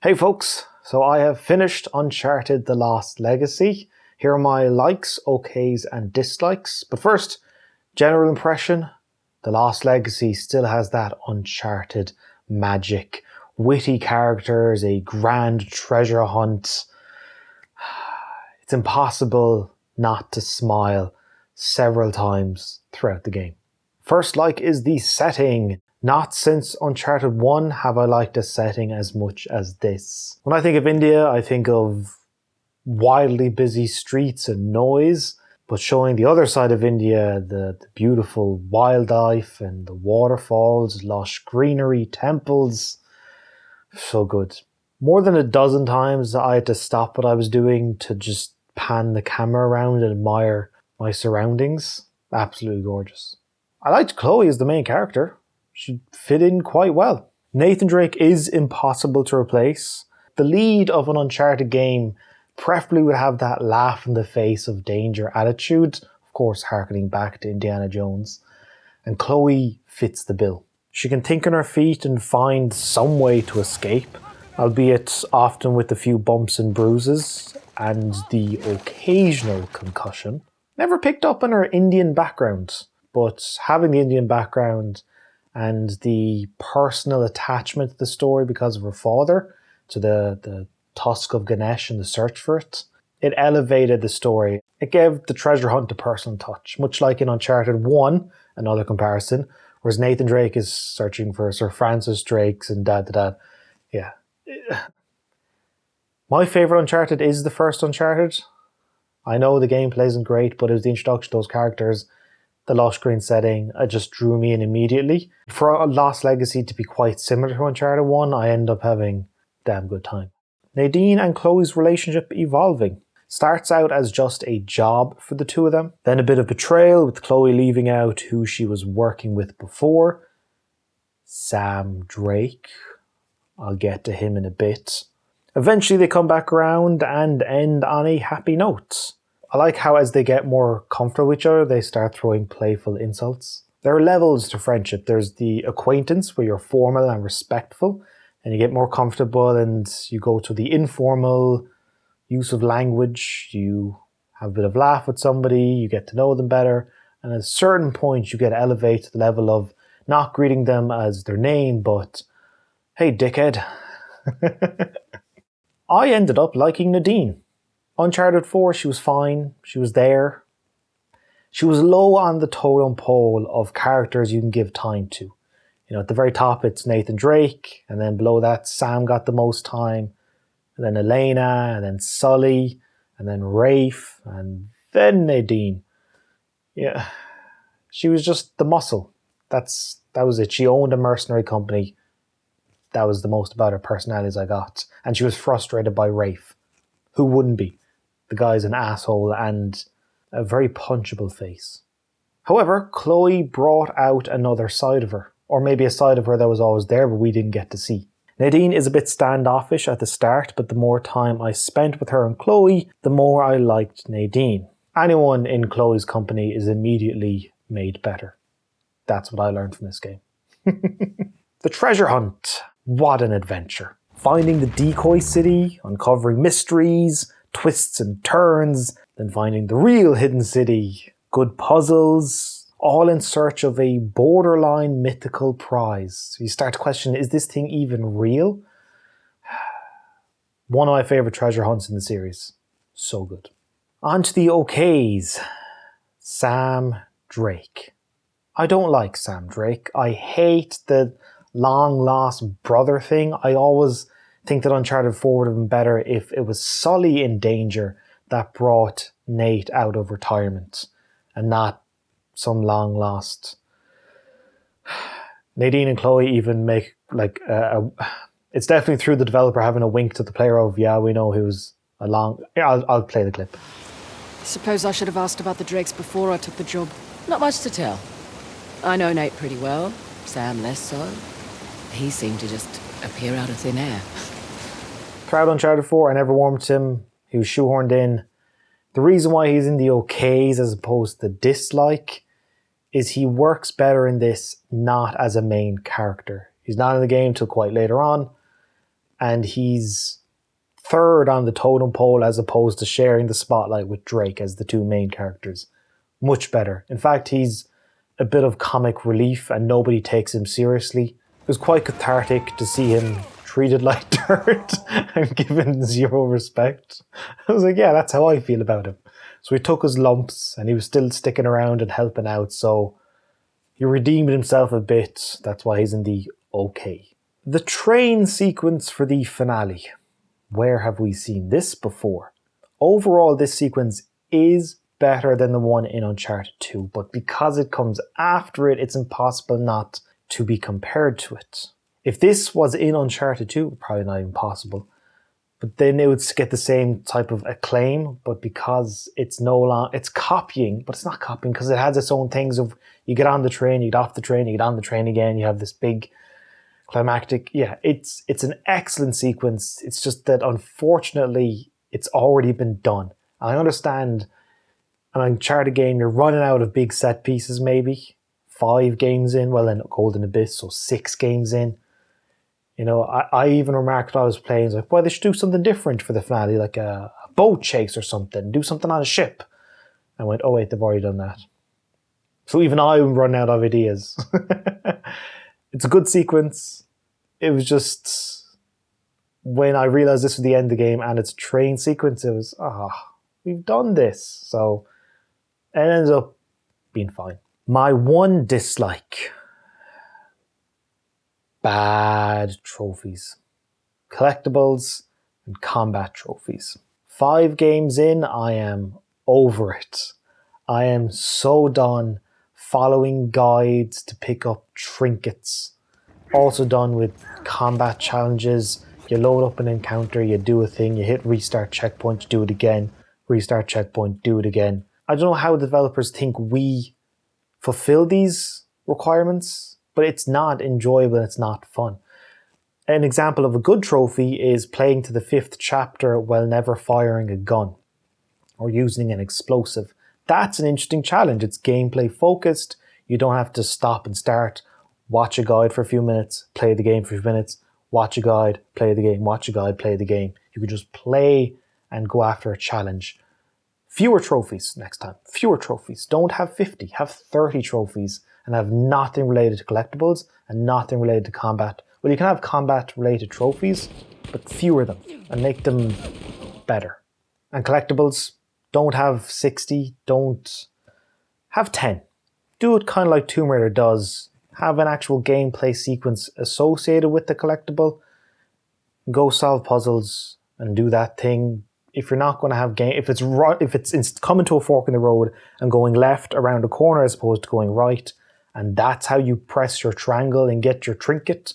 Hey folks, so I have finished Uncharted The Lost Legacy. Here are my likes, okays and dislikes. But first, general impression, The Lost Legacy still has that Uncharted magic. Witty characters, a grand treasure hunt. It's impossible not to smile several times throughout the game. First like is the setting. Not since Uncharted 1 have I liked a setting as much as this. When I think of India, I think of wildly busy streets and noise, but showing the other side of India, the beautiful wildlife and the waterfalls, lush greenery, temples, so good. More than a dozen times I had to stop what I was doing to just pan the camera around and admire my surroundings. Absolutely gorgeous. I liked Chloe as the main character. She fit in quite well. Nathan Drake is impossible to replace. The lead of an Uncharted game preferably would have that laugh in the face of danger attitude, of course harkening back to Indiana Jones, and Chloe fits the bill. She can think on her feet and find some way to escape, albeit often with a few bumps and bruises and the occasional concussion. Never picked up on her Indian background, but having the Indian background and the personal attachment to the story because of her father, to the tusk of Ganesh and the search for it, it elevated the story. It gave the treasure hunt a personal touch, much like in Uncharted 1, another comparison, whereas Nathan Drake is searching for Sir Francis Drake's and Yeah. My favourite Uncharted is the first Uncharted. I know the gameplay isn't great, but it was the introduction to those characters. The lush green setting, it just drew me in immediately. For a Lost Legacy to be quite similar to Uncharted 1, I end up having a damn good time. Nadine and Chloe's relationship evolving. Starts out as just a job for the two of them. Then a bit of betrayal with Chloe leaving out who she was working with before. Sam Drake. I'll get to him in a bit. Eventually they come back around and end on a happy note. I like how as they get more comfortable with each other, they start throwing playful insults. There are levels to friendship. There's the acquaintance where you're formal and respectful, and you get more comfortable and you go to the informal use of language. You have a bit of laugh with somebody, you get to know them better, and at a certain point you get elevated to the level of not greeting them as their name, but, hey dickhead. I ended up liking Nadine. Uncharted 4, she was fine. She was there. She was low on the totem pole of characters you can give time to. You know, at the very top, it's Nathan Drake, and then below that, Sam got the most time, and then Elena, and then Sully, and then Rafe, and then Nadine. Yeah, she was just the muscle. That was it. She owned a mercenary company. That was the most about her personality as I got. And she was frustrated by Rafe. Who wouldn't be? The guy's an asshole and a very punchable face. However, Chloe brought out another side of her. Or maybe a side of her that was always there but we didn't get to see. Nadine is a bit standoffish at the start, but the more time I spent with her and Chloe, the more I liked Nadine. Anyone in Chloe's company is immediately made better. That's what I learned from this game. The treasure hunt. What an adventure. Finding the decoy city, uncovering mysteries, twists and turns, then finding the real hidden city, good puzzles, all in search of a borderline mythical prize. So you start to question, is this thing even real? One of my favourite treasure hunts in the series. So good. On to the okays. Sam Drake. I don't like Sam Drake. I hate the long lost brother thing. I always think that Uncharted 4 would have been better if it was Sully in danger that brought Nate out of retirement and not some long lost. Nadine and Chloe even make like it's definitely through the developer having a wink to the player of, yeah, we know who's a long. Yeah, I'll play the clip. Suppose I should have asked about the Drakes before I took the job. Not much to tell. I know Nate pretty well, Sam less so. He seemed to just appear out of thin air. Proud Uncharted 4, I never warmed to him. He was shoehorned in. The reason why he's in the okays as opposed to dislike is he works better in this not as a main character. He's not in the game till quite later on, and he's third on the totem pole as opposed to sharing the spotlight with Drake as the two main characters. Much better. In fact, he's a bit of comic relief and nobody takes him seriously. It was quite cathartic to see him treated like dirt and given zero respect. I was like, yeah, that's how I feel about him. So he took his lumps and he was still sticking around and helping out, so he redeemed himself a bit. That's why he's in the okay. The train sequence for the finale. Where have we seen this before? Overall, this sequence is better than the one in Uncharted 2, but because it comes after it, it's impossible not to be compared to it. If this was in Uncharted 2, probably not even possible, but then it would get the same type of acclaim, but because it's it's copying, but it's not copying because it has its own things of you get on the train, you get off the train, you get on the train again, you have this big climactic, it's an excellent sequence. It's just that unfortunately it's already been done. And I understand an Uncharted game, you're running out of big set pieces maybe. 5 games in, well then Golden Abyss, so 6 games in. You know, I even remarked when I was playing, like, well, they should do something different for the finale, like a boat chase or something, do something on a ship. I went, oh wait, they've already done that. So even I'm running out of ideas. It's a good sequence. It was just, when I realized this was the end of the game and it's a train sequence, it was, we've done this. So it ended up being fine. My one dislike, bad trophies, collectibles and combat trophies. 5 games in, I am over it. I am so done following guides to pick up trinkets. Also done with combat challenges. You load up an encounter, you do a thing, you hit restart checkpoint, you do it again, restart checkpoint, do it again. I don't know how developers think we fulfill these requirements, but it's not enjoyable, it's not fun. An example of a good trophy is playing to the 5th chapter while never firing a gun or using an explosive. That's an interesting challenge. It's gameplay focused. You don't have to stop and start, watch a guide for a few minutes, play the game for a few minutes, watch a guide, play the game, watch a guide, play the game. You can just play and go after a challenge. Fewer trophies next time. Fewer trophies. Don't have 50. Have 30 trophies and have nothing related to collectibles and nothing related to combat. Well, you can have combat-related trophies, but fewer them and make them better. And collectibles, don't have 60. Don't have 10. Do it kind of like Tomb Raider does. Have an actual gameplay sequence associated with the collectible. Go solve puzzles and do that thing. If you're not going to have if it's coming to a fork in the road and going left around a corner as opposed to going right, and that's how you press your triangle and get your trinket,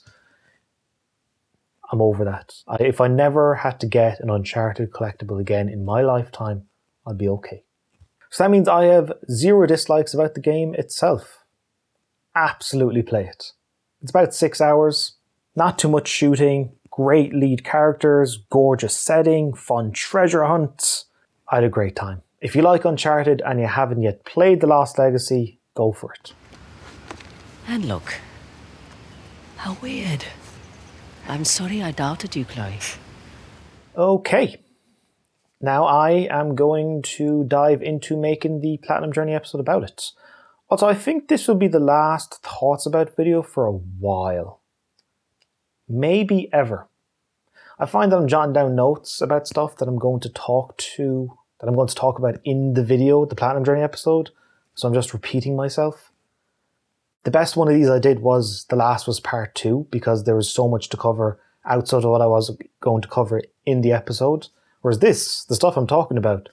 I'm over that. If I never had to get an Uncharted collectible again in my lifetime, I'd be okay. So that means I have 0 dislikes about the game itself. Absolutely play it. It's about 6 hours, not too much shooting, great lead characters, gorgeous setting, fun treasure hunts. I had a great time. If you like Uncharted and you haven't yet played The Lost Legacy, go for it. And look. How weird. I'm sorry I doubted you, Chloe. Okay. Now I am going to dive into making the Platinum Journey episode about it. Also, I think this will be the last Thoughts About video for a while. Maybe ever. I find that I'm jotting down notes about stuff that I'm going to talk about in the video, the Platinum Journey episode, so I'm just repeating myself. The best one of these I did was the last was part 2, because there was so much to cover outside of what I was going to cover in the episode. Whereas this, the stuff I'm talking about,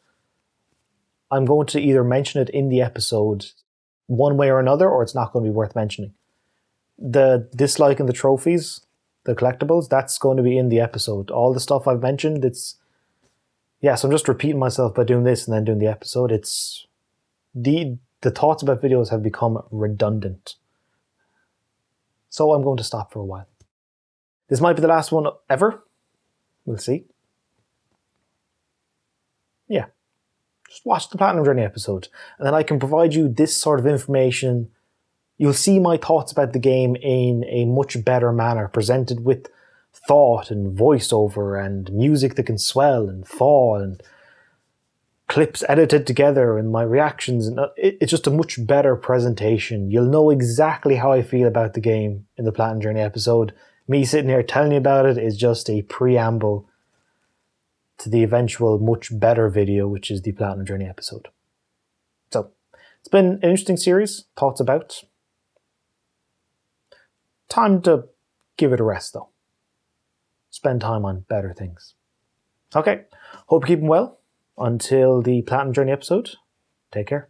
I'm going to either mention it in the episode one way or another, or it's not going to be worth mentioning. The dislike and the trophies, the collectibles, that's going to be in the episode. All the stuff I've mentioned, so I'm just repeating myself by doing this and then doing the episode. It's the Thoughts About videos have become redundant. So I'm going to stop for a while. This might be the last one ever. We'll see. Yeah. Just watch the Platinum Journey episode, and then I can provide you this sort of information. You'll see my thoughts about the game in a much better manner, presented with thought and voiceover and music that can swell and fall and clips edited together and my reactions. And it's just a much better presentation. You'll know exactly how I feel about the game in the Platinum Journey episode. Me sitting here telling you about it is just a preamble to the eventual much better video, which is the Platinum Journey episode. So, it's been an interesting series, thoughts about. Time to give it a rest though. Spend time on better things. Okay, hope you're keeping well. Until the Platinum Journey episode, take care.